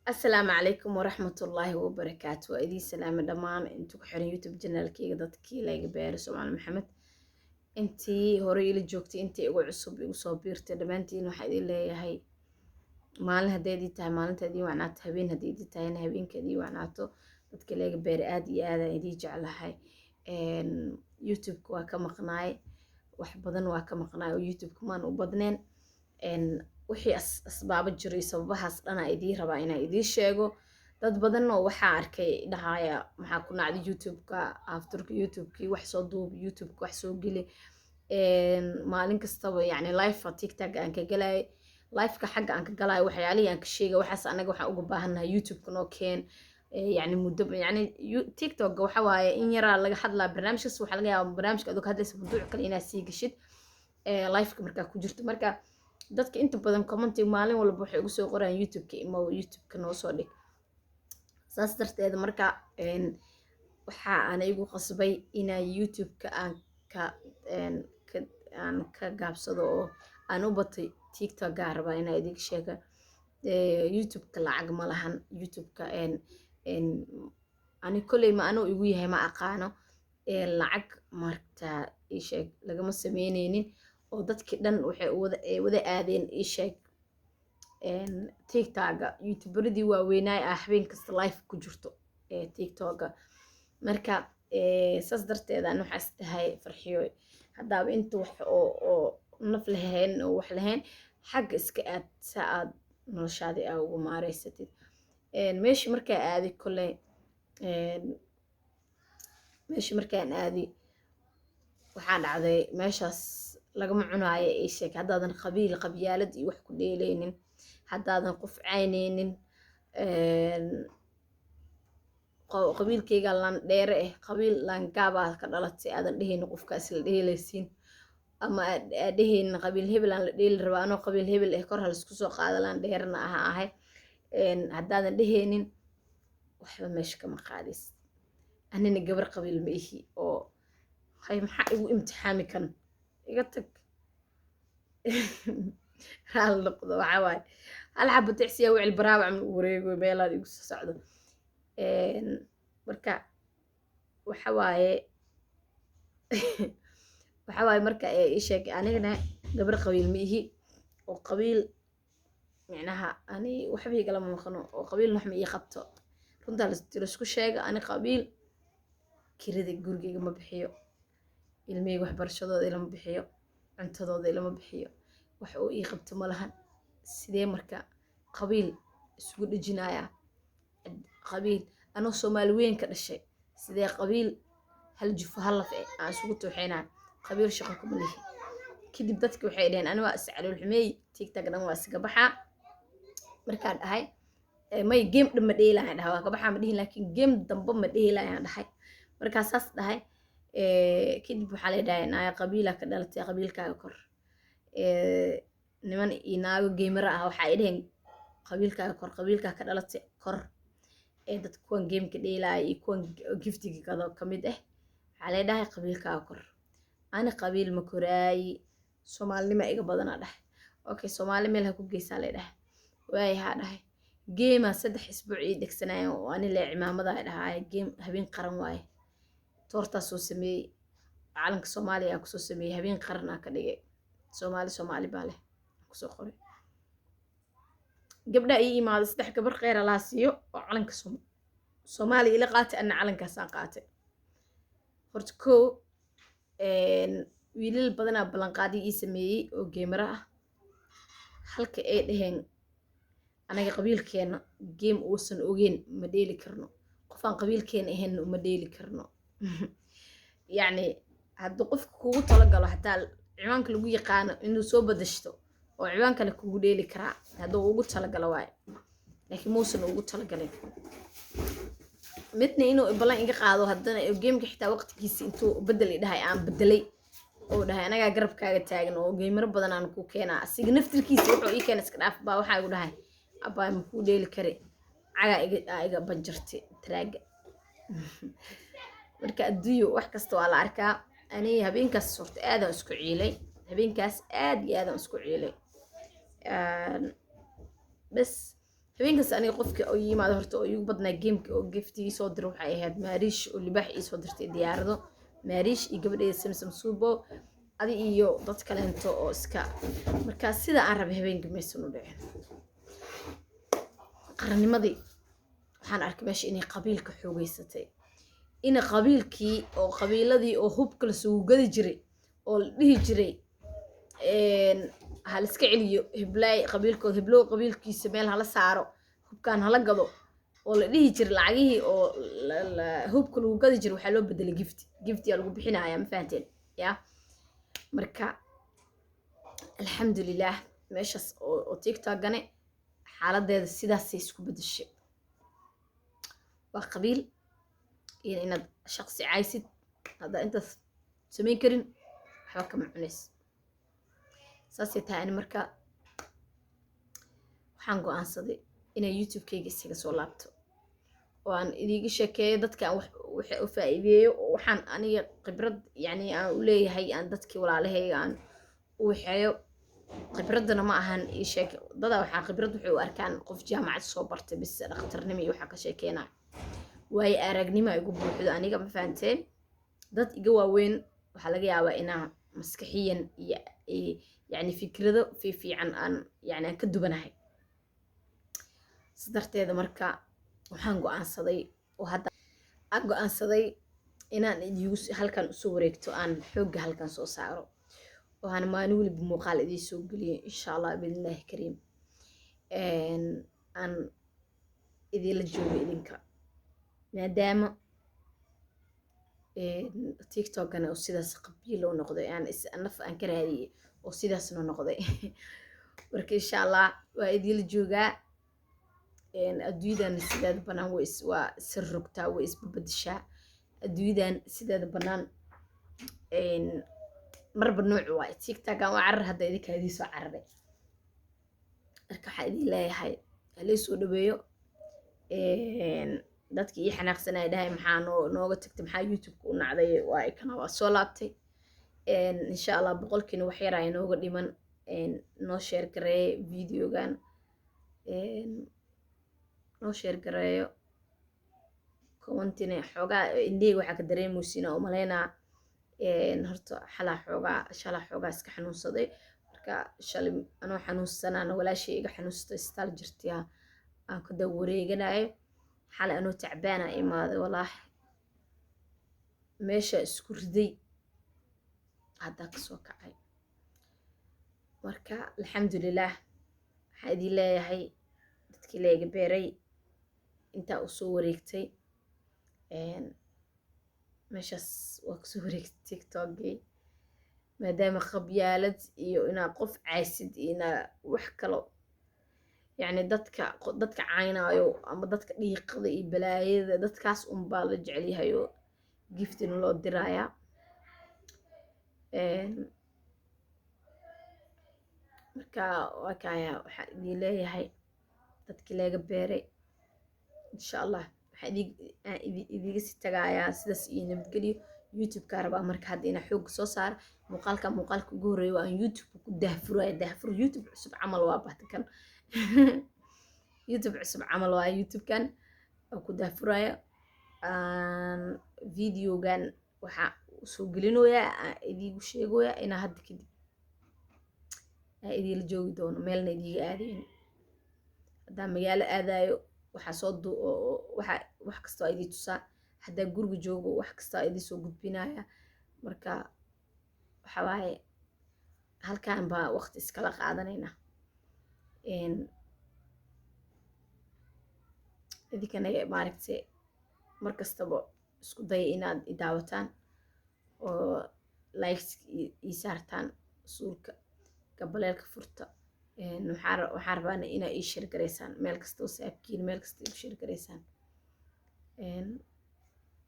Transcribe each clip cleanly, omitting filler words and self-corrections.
السلام عليكم ورحمة الله وبركاته وإيدي سلام دمان انتو كحرين يوتيوب جنال كي dadkii laga beero Soomaali Maxamed intii hore ila joogtay intii ugu cusub igu soo biirtay dhamaantiin waxa idin leeyahay maalin hadeedii tahay maalinteedii wacnaato habeen hadeedii tahayna habeenkeedii wacnaato dadkii laga beeray aad iyo aad aan idin jeclahay youtube waa ka maqnaay wax badan waa ka maqnaay oo youtube maan u badneen wixii asbaabo jiray sababahaas dhana idin rabaa inaan idin sheego dad badan oo waxa arkay dhahaya maxaa ku nacday youtube-ka afterka youtube-kii wax soo duub youtube-ka wax soo geli maalin kastaba yani live tiktok aan ka galay live-ka xagga aan ka galay waxyaalihii aan ka sheegay waxaas anaga waxaan uga baahanahay youtube-ka noo keen يعني مدة يعني تيك توك وحواي إن يرى لقى حد لا برنامج كس وحلقة يا برنامج كذا هذا اسمه موضوع كلنا سيجشت لايف كمركا كوجرت مركا dadka inta badan commenting maalin walba waxay ugu soo qoraan youtube-ka ima youtube-ka noo soo dhig saas darteed marka waxa aan igu qasbay inaan youtube-ka aan ka gaabsado oo aan u batay tiktok gaar baa inaan idin sheega youtube-ka lacag ma lahan youtube-ka ani kolley ma anuu igu yahay ma aqaano lacag marta ii sheeg lagama sameyneynin oo dadkii dhan waxay wada aadeen ii sheeg tiktok-ga youtuberadii waaweynaay ah habeen kasta live ku jirto tiktok-ga marka saas darteed aan waxaas tahay farxiyo haddaaba inta wax oo naf lahayn oo wax lahayn xagga iska aad saa aad noloshaadii aa ugu maareysatid meeshii markaa aadi kolley meeshii markaan aadi waxaa dhacday meeshaas lagama cunaayo ii sheeg haddaadan qabyaalad iyo wax ku dheeleynin haddaadan qof cayneynin qabiilkayga lan dheere qabiil langaabaa ka dhalatay aadan dhehaynin qofkaas la dheelaysiin ama aad dhehaynin qabiil hebel aan la dheeli rabaa anoo qabiil hebel kor halaisku soo qaada lan dheerana ahay haddaadan dhehaynin waxba meesha kama qaadis anina gabar qabiil ma ihi oo hay maxaa igu imtixaami kan iga tag raal noqdo waxa waaye hal xabo ticsiya wicil baraabac min wareego meelaan igu soo socdo marka waxa waaye marka ii sheeg anigana gabar qabiil ma ihi oo qabiil micnaha ani waxba igala maqno oo qabiil wax ma ii qabto runta la isku sheega ani qabiil kirada gurigayga ma bixiyo ilmeyga waxbarashadooda ilama bixiyo cuntadooda ilama bixiyo wax uu ii qabto ma lahan sidee marka qabiil isugu dhejinaya qabiil anoo Soomaali weyn ka dhashay sidee qabiil hal jufo hal laf aan isugu tooxeynaa qabiil shaqo kuma lihi kadib dadku waxay dhaheen ani waa iscalool xumey tiktok dhan waa iska baxaa markaan dhahay may game dhan ma dheelayaan dhahay waa ka baxaa ma dhihin laakiin game dambe ma dheelayaan dhahay markaa saas dhahay kadib waxaa la dhahay naaya qabiila ka dhalatay qabiilkaaga kor niman iyo naago gamer ah waxa ay dhaheen qabiilkaaga kor qabiilkaa ka dhalatay kor dad kuwan gameka dheelaya iyo kuwan giftiga kado kamid waxaa la dhahay qabiilkaaga kor ani qabiil ma koraayi soomaalinima iga badana dhahay okay soomaali meel ha ku geysaa la dhahay waay haa dhahay game 3 isbuuc ii dhegsanaayo oo ani la cimaamada dhahay game habeen qaran waaye toorta soo sameeyay calanka Soomaaliya ku soo sameeyay habeen qaran ka dhigay Soomaali baa leh ku soo qoray gabdha ii imaado 3 gabar qeyr la siiyo oo calanka Soomaaliya ila qaatay ana calankaas aan qaatay horta ko wiilal badan balan qaadi ii sameeyay oo gamer ah halka ay dhaheen anaga qabiilkeena game uusan ogeyn ma dheeli karno qofaan qabiilkeena ahayn ma dheeli karno يعني hadduu qofku kugu talagalo hataa ciwaanka lagu yaqaano inuu soo badashto oo ciwaan kale kugu dheeli karaa hadduu ugu talagalo waay laakiin muusan ugu talagalin midna inuu balan iga qaado haddana gameka xitaa waqtigiisa intuu bedel dhahay aan bedelay oo dhahay anaga garabkaaga taagan oo gamer badan aan ku keenaa asiga naftirkiisa wuxuu ii keenay iska dhaaf baa waxa igu dhahay abaa ma ku dheeli kare caga iga banjartay traaga marka adduunyo wax kasta waa la arkaa ani habeenkaas sorta aad isku ciilay habeenkaas aad iyo aad isku ciilay bas habeenkaas aniga qofka oo yimaado horta oo igu badnaa geemka oo giftii soo diro waxay ahayd maariish oo libaax ii soo dirtay diyaarado maariish iyo gabadheeda samsam suubo adi iyo dad kaleento oo iska markaa sida aan rabay habeenka maysan u dhicin qarannimadii waxaan arkay meesha inay qabiilka xoogeysatay in qabiilkii oo qabiiladii oo hubka la soo gadi jiray oo la dhihi jiray hal iska celiyo heblaay qabiilkooda heblow qabiilkiisa meel hala saaro hubkaan hala gado oo la dhihi jiray lacagihii oo hubka lagu gadi jiray waxaa loo bedelay gifti yaa lagu bixinayaa ma fahanteen yaa marka alxamdulilah meeshaas oo tiktokgane xaaladeeda sidaasay isku bedeshay waa qabiil iyo inaad shaqsi caysid haddaa intaas samayn karin waxba kama cunays saasay tahay ani marka waxaan go'aansaday inay youtube-kayga isaga soo laabto oo aan idiga sheekeeyo dadka waxa u faa'iideeyo oo waxaan aniga khibrad yani aan u leeyahay aan dadkii walaalahayga aan u waxeeyo khibradana ma ahan ii sheeg dada waxaa khibrad waxay u arkaan qof jaamacad soo bartay bis dhakhtarnimo iyo waxa ka sheekeynaa waayo aragnimo igu buuxdo aniga ma fahanteen dad iga waaweyn waxaa laga yaabaa inaa maskaxiyan iyo yani fikrado fiican aan yani aan ka dubanahay sidarteeda marka waxaan go'aansaday oo hadda aan go'aansaday inaan idigu halkan usoo wareegto aan xoogga halkan soo saaro oo aan maalin waliba muuqaal idin soo geliyo insha allah biidnillaahi kariim aan idinla joogo idinka maadaama tiktokgana oo sidaas qabiilo noqday aan naf aan ka raadiyey oo sidaasna noqday marka insha allah waa idinla joogaa adduunyadan sideeda bannaan waa sir rogtaa way isbabadishaa adduunyadan sideeda bannaan marba nooc waay tiktokgan waa carar hadda idinkaa idiin soo cararay marka waxaa idin leeyahay halay soo dhaweeyo dadki ii xanaaqsanaya dhahay maxaa nooga tagtay maxaa youtube-ka u nacday waa ikana waa soo laabtay insha allah boqolkiina wax yaraa inooga dhiman noo sheer gareeye videogan noo sheer gareeyo commentina xoogaa indheyga waxaa ka dareemaysiina oo malaynaa horta shalaa xoogaa iska xanuunsaday marka shalay anoo xanuunsanaana walaashay iga xanuunsatay istaal jirtiya aan ka daba wareeganayo xalay anoo tacbaana imaaday walaahi meesha isku riday haddaa kasoo kacay marka alxamdulilah waxaa idin leeyahay dadkii leega beeray intaa u soo wareegtay meeshaas waa kasoo wareegtay tiktokgii maadaama qabyaalad iyo inaa qof caysid iyo inaa wax kalo يعني dadka caynaayo ama dadka dhiiqada iyo balaayada dadkaas unbaa la jecel yahayo giftina loo diraayaa marka waa kaya waxaa idin leeyahay dadkii laga beeray insha allah waxaa idiga sii tagaayaa sidaas iyo nabadgelyo youtube-ka rabaa marka hadda inaa xoogga soo saara muuqaalka ugu horreeya waa aan youtube ku daahfuro youtube cusub camal waa bahtakan youtube cusub camal waa youtube-kan oo ku daafuraya videogan waxaa soo gelinoyaa idigu sheegoyaa inaa hadda kadib idinla joogi doono meelna idiga aadayn haddaa magaalo aadayo waxaa wax kastoo idin tusaa haddaa guriga joogo wax kastoo idin soo gudbinaya marka waxa waaye halkan baa waqti iskala qaadanayna idinkana maaragtay markastaba isku daya inaad i daawataan oo likes ii saartaan suulka gabaleelka furta waxaa rabaana inaa ii sheer garaysaan meel kastoo saabkiin meel kasta igu sheer garaysaan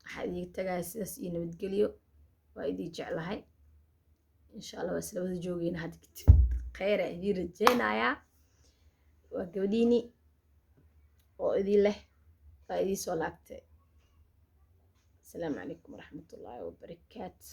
waxaa idiga tagaya sidaas iyo nabadgelyo waa idii jeclahay insha allah waa isla wada joogeyna hadda kadib khayra idiin rajeynayaa waa gabadhiini oo idin leh waa idii soo laabtay asalaamu calaykum waraxmatullaahi wabarakaatu